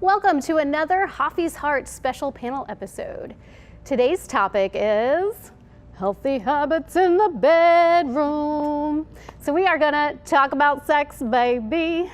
Welcome to another Hoffy's Heart special panel episode. Today's topic is healthy habits in the bedroom. So we are gonna talk about sex, baby.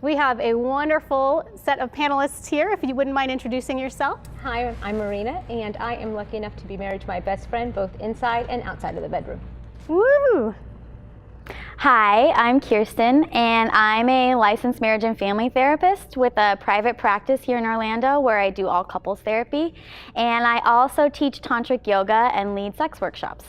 We have a wonderful set of panelists here. If you wouldn't mind introducing yourself. Hi, I'm Marina, and I am lucky enough to be married to my best friend both inside and outside of the bedroom. Woo! Hi, I'm Kirsten, and I'm a licensed marriage and family therapist with a private practice here in Orlando where I do all couples therapy. And I also teach tantric yoga and lead sex workshops.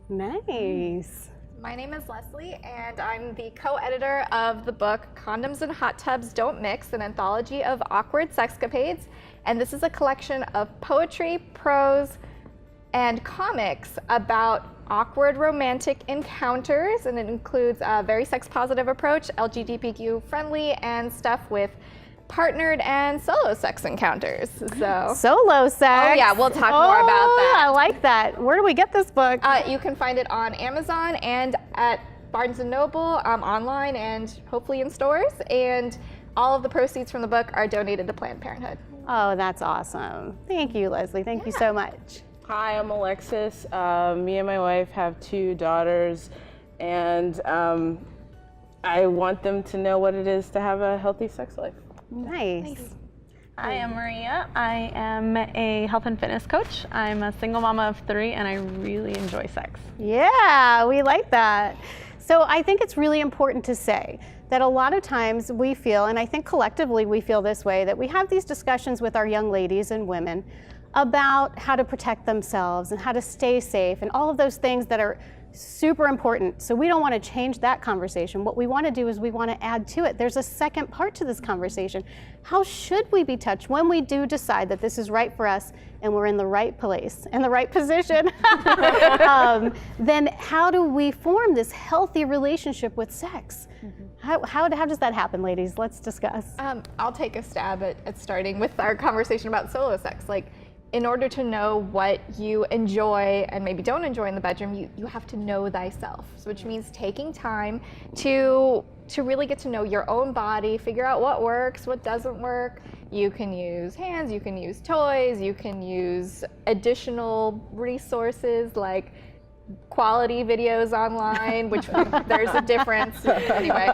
Nice. My name is Leslie, and I'm the co-editor of the book Condoms and Hot Tubs Don't Mix, an anthology of awkward sexcapades. And this is a collection of poetry, prose, and comics about awkward romantic encounters, and it includes a very sex-positive approach, LGBTQ friendly, and stuff with partnered and solo sex encounters. So Solo sex. Oh yeah, we'll talk more about that. I like that. Where do we get this book? You can find it on Amazon and at Barnes & Noble, online, and hopefully in stores. And all of the proceeds from the book are donated to Planned Parenthood. Oh, that's awesome. Thank you, Leslie. Thank you so much. Hi, I'm Alexis. Me and my wife have 2 daughters, and I want them to know what it is to have a healthy sex life. Nice. Hi, I'm Maria. I am a health and fitness coach. I'm a single mama of 3, and I really enjoy sex. Yeah, we like that. So I think it's really important to say that a lot of times we feel, and I think collectively we feel this way, that we have these discussions with our young ladies and women about how to protect themselves and how to stay safe and all of those things that are super important. So we don't want to change that conversation. What we want to do is we want to add to it. There's a second part to this conversation. How should we be touched when we do decide that this is right for us and we're in the right place, in the right position? Then how do we form this healthy relationship with sex? How does that happen, ladies? Let's discuss. I'll take a stab at starting with our conversation about solo sex. Like, in order to know what you enjoy and maybe don't enjoy in the bedroom, you have to know thyself. So which means taking time to really get to know your own body, figure out what works, what doesn't work. You can use hands, you can use toys, you can use additional resources like quality videos online, which there's a difference anyway.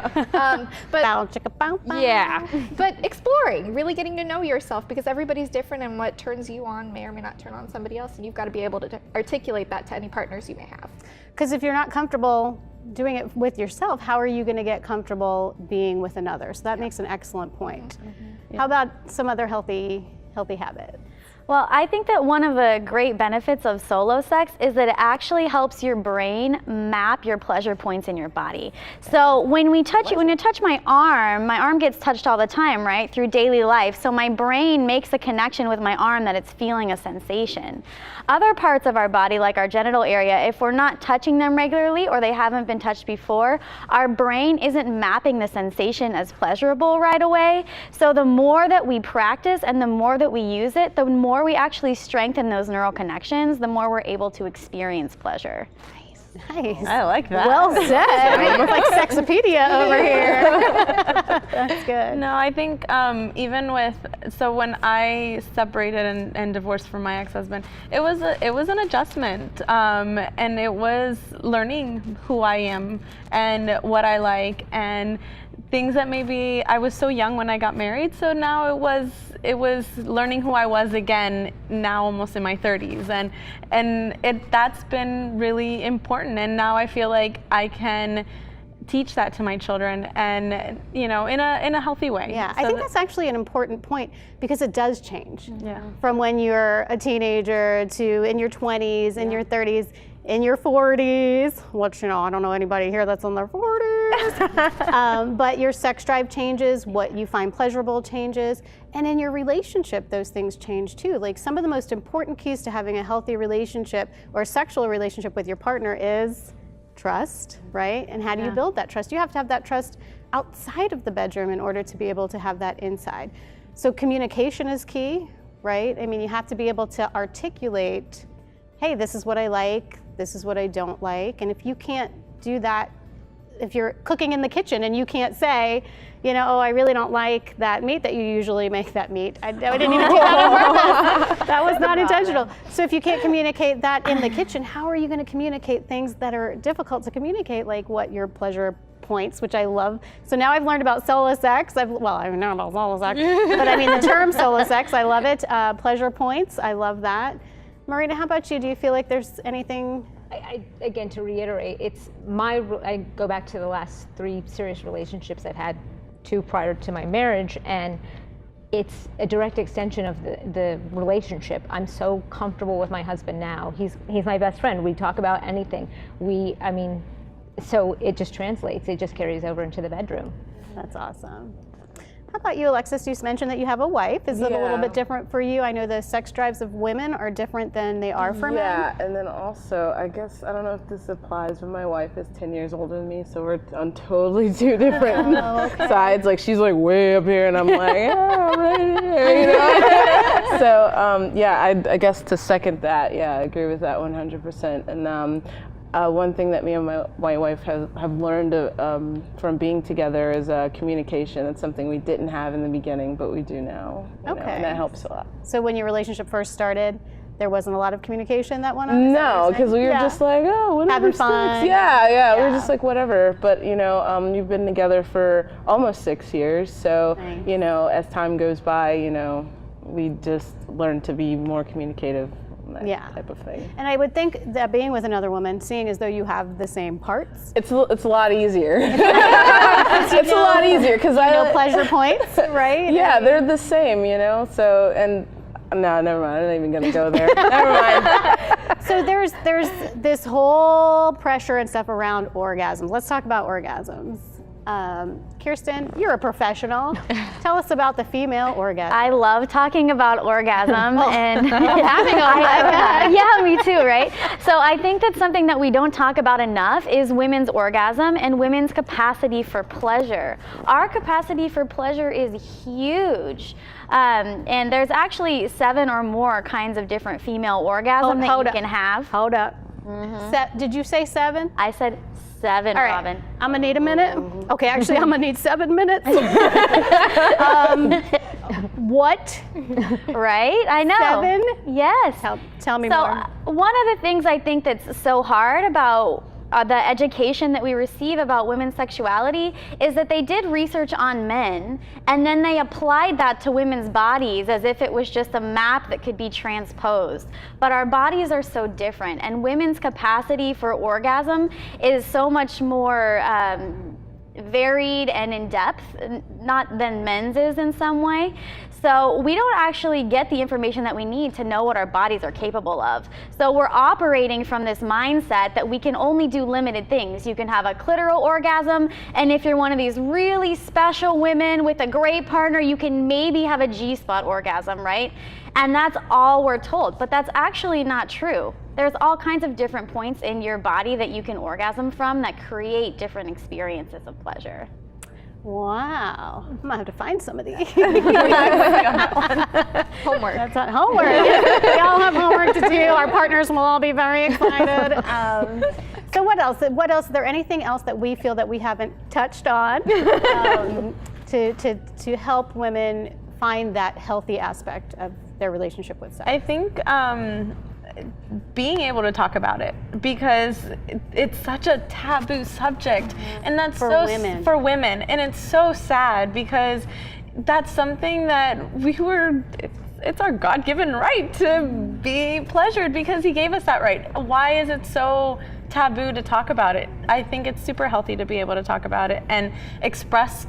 But exploring, really getting to know yourself, because everybody's different, and what turns you on may or may not turn on somebody else, and you've got to be able to articulate that to any partners you may have. Because if you're not comfortable doing it with yourself, how are you going to get comfortable being with another? So that makes an excellent point. How about some other healthy habits? Well, I think that one of the great benefits of solo sex is that it actually helps your brain map your pleasure points in your body. So when you touch my arm gets touched all the time, right, through daily life. So my brain makes a connection with my arm that it's feeling a sensation. Other parts of our body, like our genital area, if we're not touching them regularly or they haven't been touched before, our brain isn't mapping the sensation as pleasurable right away. So the more that we practice and the more that we use it, the more we actually strengthen those neural connections, the more we're able to experience pleasure. Nice. I like that. Well said. We're like Sexopedia over here. That's good. No, I think so when I separated and divorced from my ex-husband, it was an adjustment, and it was learning who I am and what I like, and things that maybe I was so young when I got married, so now it was learning who I was again, now almost in my 30s, and that's been really important, and now I feel like I can teach that to my children, and in a healthy way. Yeah, so I think that's actually an important point, because it does change. Yeah. From when you're a teenager to in your 20s, in your 30s, in your 40s, which, I don't know anybody here that's in their 40s, but your sex drive changes, what you find pleasurable changes, and in your relationship, those things change too. Like, some of the most important keys to having a healthy relationship or sexual relationship with your partner is trust, right? And how do you build that trust? You have to have that trust outside of the bedroom in order to be able to have that inside. So communication is key, right? I mean, you have to be able to articulate, hey, this is what I like, this is what I don't like. And if you can't do that if you're cooking in the kitchen and you can't say, you know, oh, I really don't like that meat that you usually make that meat. I didn't even do that on purpose. That was not intentional. So if you can't communicate that in the kitchen, how are you going to communicate things that are difficult to communicate, like what your pleasure points, which I love. So now I've learned about solo sex. I know about solo sex, but I mean the term solo sex, I love it. Pleasure points, I love that. Marina, how about you? Do you feel like there's anything? Again, to reiterate, I go back to the last 3 serious relationships I've had, 2 prior to my marriage, and it's a direct extension of the relationship. I'm so comfortable with my husband now. He's my best friend. We talk about anything. So it just translates. It just carries over into the bedroom. That's awesome. How about you, Alexis? You mentioned that you have a wife. Is it a little bit different for you? I know the sex drives of women are different than they are for men. Yeah, and then also, I guess, I don't know if this applies, but my wife is 10 years older than me, so we're on totally 2 different sides. Like, she's like way up here, and I'm like, I'm right here, you know? So, I guess to second that, I agree with that 100%. And one thing that me and my wife have learned from being together is communication. It's something we didn't have in the beginning, but we do now. You know, and that helps a lot. So when your relationship first started, there wasn't a lot of communication that went on? No, because we were just like, oh, whatever. Having fun. Yeah, we were just like, whatever. But, you know, you've been together for almost 6 years. So, you know, as time goes by, you know, we just learn to be more communicative. That type of thing. And I would think that being with another woman, seeing as though you have the same parts. It's a lot easier. It's a lot easier because I know pleasure points, right? Yeah, they're the same, you know. So no, never mind. I'm not even gonna go there. Never mind. So there's this whole pressure and stuff around orgasms. Let's talk about orgasms. Kirsten, you're a professional. Tell us about the female orgasm. I love talking about orgasm and having one. Yeah, me too, right? So I think that's something that we don't talk about enough is women's orgasm and women's capacity for pleasure. Our capacity for pleasure is huge. And there's actually 7 or more kinds of different female orgasm that you can have. Hold up. Did you say 7? I said 7, all right. Robin. I'm gonna need a minute. Okay, actually, I'm gonna need 7 minutes. What? Right? I know. 7? Yes. Tell me more. One of the things I think that's so hard about the education that we receive about women's sexuality is that they did research on men and then they applied that to women's bodies as if it was just a map that could be transposed. But our bodies are so different, and women's capacity for orgasm is so much more varied and in depth, not than men's is in some way. So we don't actually get the information that we need to know what our bodies are capable of. So we're operating from this mindset that we can only do limited things. You can have a clitoral orgasm, and if you're one of these really special women with a great partner, you can maybe have a G-spot orgasm, right? And that's all we're told, but that's actually not true. There's all kinds of different points in your body that you can orgasm from that create different experiences of pleasure. Wow, I'm gonna have to find some of these. Homework. That's not homework. We all have homework to do. Our partners will all be very excited. So what else? Is there anything else that we feel that we haven't touched on to help women find that healthy aspect of their relationship with sex? I think being able to talk about it, because it's such a taboo subject, and that's for women, and it's so sad because that's something that it's our God-given right to be pleasured because He gave us that right. Why is it so taboo to talk about it? I think it's super healthy to be able to talk about it and express,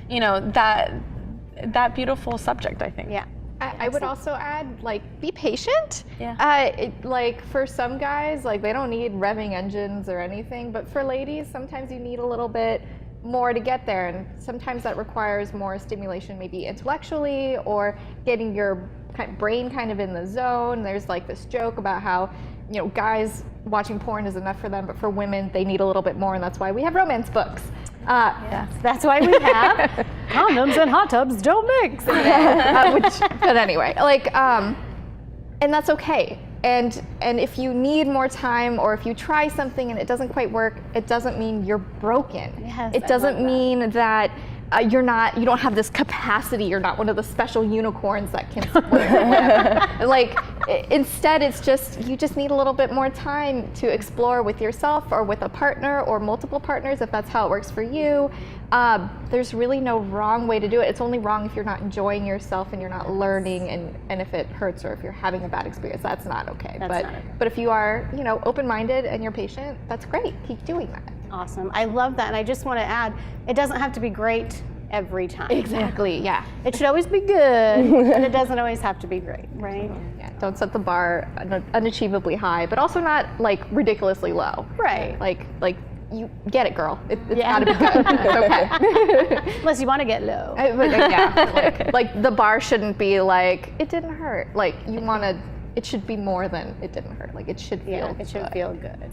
you know, that beautiful subject, I think. Yeah. I would also add, like, be patient. Yeah. Like, for some guys, like, they don't need revving engines or anything, but for ladies, sometimes you need a little bit more to get there, and sometimes that requires more stimulation, maybe intellectually, or getting your brain kind of in the zone. There's, like, this joke about how, you know, guys watching porn is enough for them, but for women, they need a little bit more, and that's why we have romance books. Yes, that's why we have condoms and hot tubs don't mix. But anyway, like, and that's okay. And if you need more time, or if you try something and it doesn't quite work, it doesn't mean you're broken. Yes, it doesn't mean that you don't have this capacity. You're not one of the special unicorns that can split or whatever. Like, instead, it's just, you just need a little bit more time to explore with yourself or with a partner or multiple partners, if that's how it works for you. There's really no wrong way to do it. It's only wrong if you're not enjoying yourself and you're not learning, and if it hurts or if you're having a bad experience, that's not okay. But if you are, open-minded and you're patient, that's great. Keep doing that. Awesome. I love that. And I just want to add, it doesn't have to be great every time. Exactly, yeah. It should always be good, but it doesn't always have to be great, right? Yeah, don't set the bar unachievably high, but also not like ridiculously low. Right. Like you get it, girl. It's gotta be good. It's okay. Unless you want to get low. Like the bar shouldn't be like, it didn't hurt. Like it should be more than it didn't hurt. Like it should feel good. It should feel good.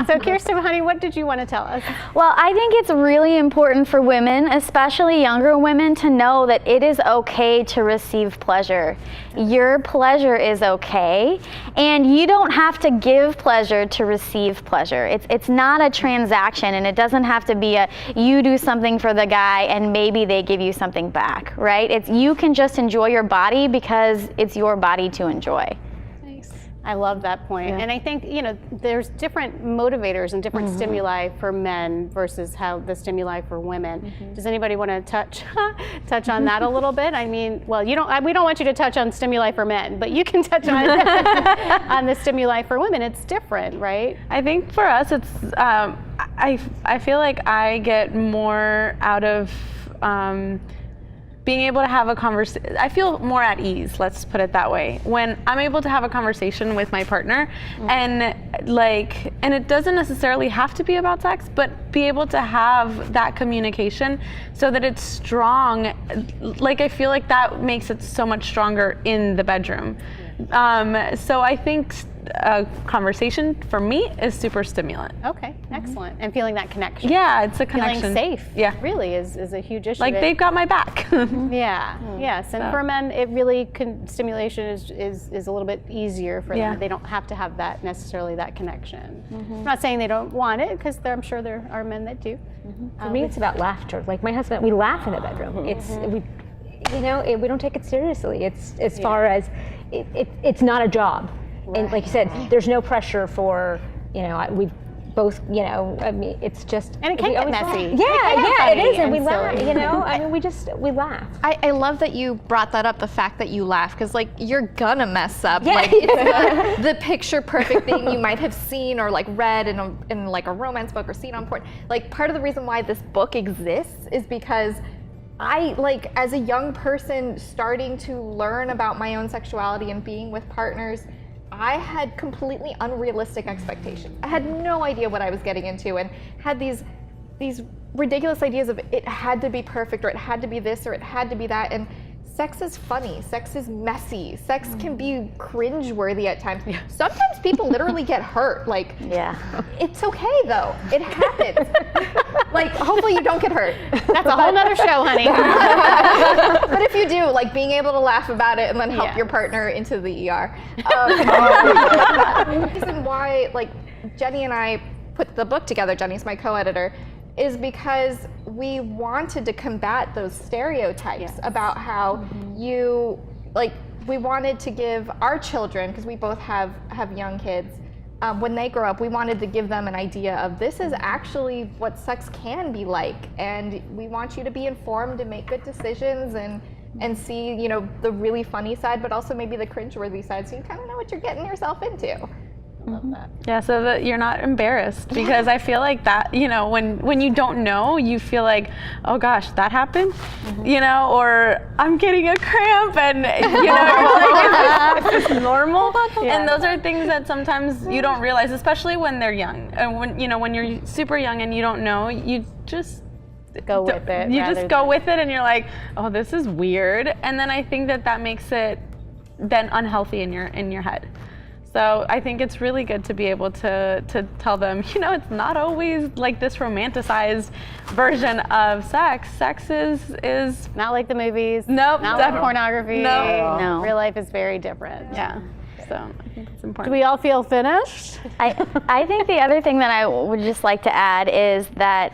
So Kirsten, honey, what did you want to tell us? Well, I think it's really important for women, especially younger women, to know that it is okay to receive pleasure. Your pleasure is okay, and you don't have to give pleasure to receive pleasure. It's not a transaction, and it doesn't have to be you do something for the guy and maybe they give you something back, right? You can just enjoy your body because it's your body to enjoy. I love that point. And I think, there's different motivators and different stimuli for men versus how the stimuli for women. Does anybody want to touch on that a little bit? I mean, well, we don't want you to touch on stimuli for men, but you can touch on the stimuli for women. It's different, right? I think for us, it's, I feel like I get more out of being able to have a conversation. I feel more at ease, let's put it that way, when I'm able to have a conversation with my partner, and it doesn't necessarily have to be about sex, but be able to have that communication so that it's strong. Like, I feel like that makes it so much stronger in the bedroom. So I think a conversation for me is super stimulant. Okay, excellent. And feeling that connection. Yeah, it's a connection. Feeling safe. Yeah, really is a huge issue. Like, they've got my back. Yeah. Yes. And for men, it really stimulation is a little bit easier for them. They don't have to have necessarily that connection. I'm not saying they don't want it, because I'm sure there are men that do. For me, it's about laughter. Like my husband, we laugh in the bedroom. We don't take it seriously. It's as far as it's not a job. Right. And like you said, there's no pressure for, we've both, I mean, it's just. And it can get messy. It is, and we laugh, I mean, we laugh. I love that you brought that up, the fact that you laugh, because you're gonna mess up. It's not the picture perfect thing you might have seen or read in a romance book or seen on porn. Part of the reason why this book exists is because I, as a young person starting to learn about my own sexuality and being with partners, I had completely unrealistic expectations. I had no idea what I was getting into, and had these ridiculous ideas of it had to be perfect, or it had to be this, or it had to be that. And sex is funny, sex is messy, sex can be cringeworthy at times. Sometimes people literally get hurt. It's okay though. It happens. Hopefully you don't get hurt. That's a whole nother show, honey. But if you do, being able to laugh about it and then help your partner into the ER. The reason why, Jenny and I put the book together, Jenny's my co-editor, is because we wanted to combat those stereotypes about how we wanted to give our children, because we both have young kids, when they grow up, we wanted to give them an idea of this is actually what sex can be like, and we want you to be informed and make good decisions and see, the really funny side, but also maybe the cringeworthy side, so you kind of know what you're getting yourself into. Love that. Yeah, so that you're not embarrassed, because I feel like that, when you don't know, you feel like, oh gosh, that happened, or I'm getting a cramp, and is this normal? And those are things that sometimes you don't realize, especially when they're young, and when you're super young and you don't know, you just go with it. You just go with it, and you're like, oh, this is weird, and then I think that makes it then unhealthy in your head. So I think it's really good to be able to tell them, it's not always like this romanticized version of sex. Sex is not like the movies. Nope. Not like pornography. No. Real life is very different. Yeah. So I think it's Do important. we all feel finished? I think the other thing that I would just like to add is that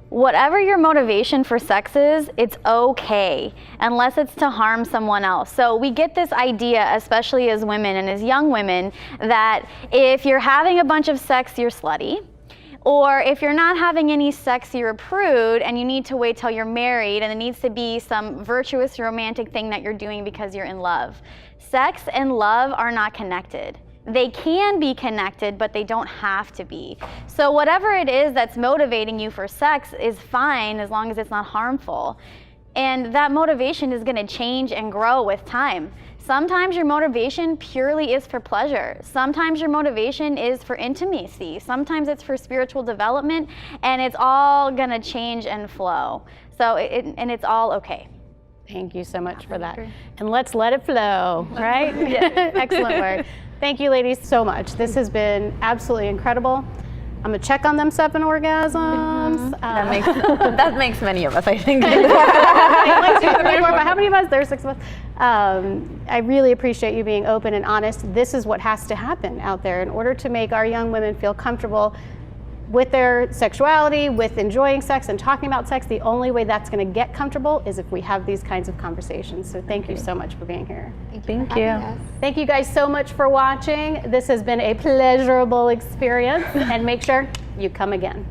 whatever your motivation for sex is, it's okay, unless it's to harm someone else. So we get this idea, especially as women and as young women, that if you're having a bunch of sex, you're slutty. Or if you're not having any sex, you're a prude and you need to wait till you're married and it needs to be some virtuous romantic thing that you're doing because you're in love. Sex and love are not connected. They can be connected, but they don't have to be. So whatever it is that's motivating you for sex is fine as long as it's not harmful. And that motivation is going to change and grow with time. Sometimes your motivation purely is for pleasure. Sometimes your motivation is for intimacy. Sometimes it's for spiritual development, and it's all going to change and flow. So and it's all okay. Thank you so much for that. And let's let it flow, right? Excellent word. Thank you, ladies, so much. This has been absolutely incredible. I'm gonna check on them 7 orgasms. That makes many of us, I think. Let's do 3 more, but how many of us? There's 6 of us. I really appreciate you being open and honest. This is what has to happen out there in order to make our young women feel comfortable with their sexuality, with enjoying sex and talking about sex. The only way that's going to get comfortable is if we have these kinds of conversations. So thank you so much for being here. Thank you. Thank you guys so much for watching. This has been a pleasurable experience, and make sure you come again.